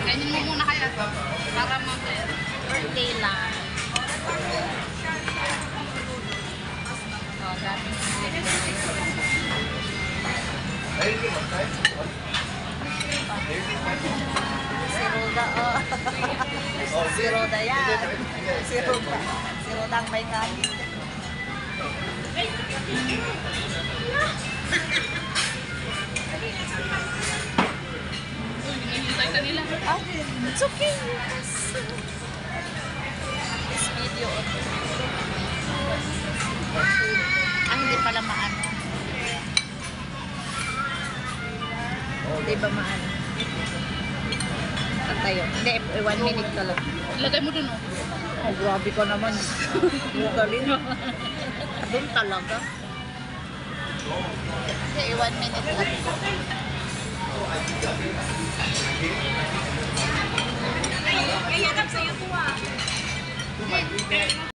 Kainin mo muna kaya para birthday lang. Oh, dati. Si Roda, oh. Si Roda yan. Si Roda. Si Roda ang may kanin. hinihintay ka nila. Ah, it's okay. This video. Hindi pala maano. Hindi ba maano? Tayo. Hindi, 1 minute ka lang. Ilagay mo dun, oh. Oh, grabe ka naman. Galing. Doon talaga. Hindi, 1 minute lang. Ay, anak sa'yo to, ah.